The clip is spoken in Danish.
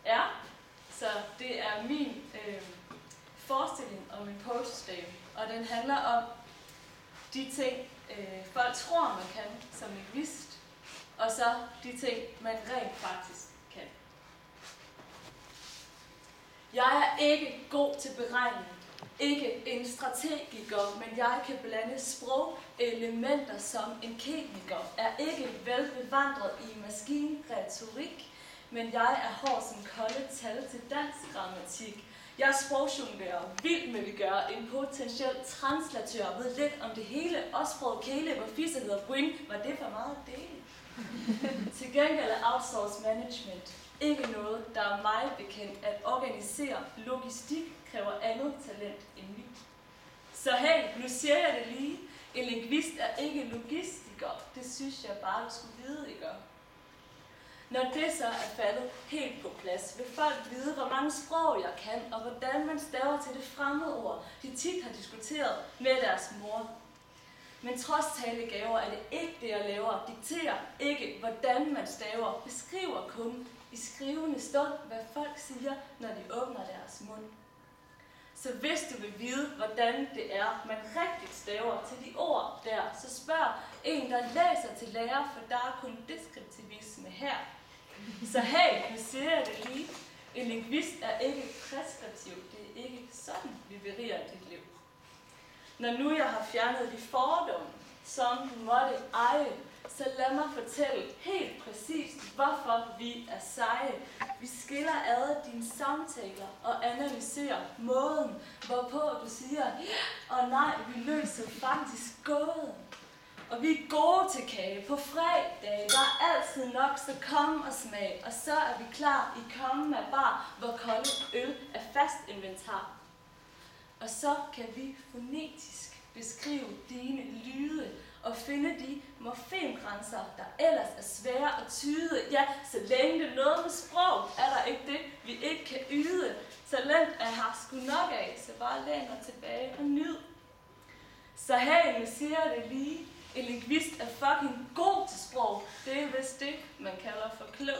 er. Så det er min forestilling om en poetry slam, og den handler om de ting, folk tror, man kan som lingvist, og så de ting, man rent faktisk kan. Jeg er ikke god til beregning, ikke en strategiker, men jeg kan blande sprogelementer som en kemiker. Er ikke velbevandret i maskinretorik, men jeg er hård som kolde tal til dansk grammatik. Jeg er sprogjonglør, vild med vi gør, en potentiel translatør, ved lidt om det hele, også sprog, kæle, hvor fisse hedder bryn, var det for meget at dele? Til gengæld er outsource management ikke noget, der er mig bekendt. At organisere logistik kræver andet talent end mit. Så hey, nu siger jeg det lige. En lingvist er ikke logistiker. Det synes jeg bare, du skulle vide, ikke? Når det så er faldet helt på plads, vil folk vide, hvor mange sprog jeg kan, og hvordan man staver til det fremmedord, de tit har diskuteret med deres mor. Men trods talegaver er det ikke det, jeg laver. Dikterer ikke, hvordan man staver. Beskriver kun i skrivende stund, hvad folk siger, når de åbner deres mund. Så hvis du vil vide, hvordan det er, man rigtig staver til de ord der, så spørg en, der læser til lærer, for der er kun deskriptivisme her. Så hey, nu siger jeg det lige. En lingvist er ikke preskriptiv. Det er ikke sådan, vi beriger dit liv. Når nu jeg har fjernet de fordomme, som du måtte eje, så lad mig fortælle helt præcist, hvorfor vi er seje. Vi skiller ad dine samtaler og analyserer måden, hvorpå du siger, og nej, vi løser faktisk gåden. Og vi er gode til kage på fredag. Der er altid nok, så kom og smag. Og så er vi klar i kommen af bar, hvor kolde øl er fast inventar. Og så kan vi fonetisk beskrive dine lyde og finde de morfemgrænser, der ellers er svære at tyde. Ja, så længe det er noget med sprog, er der ikke det, vi ikke kan yde. Talent er her sgu nok af, så bare læn dig tilbage og nyd. Så hey, nu siger jeg det lige. En lingvist er fucking god til sprog. Det er vist det, man kalder for klog.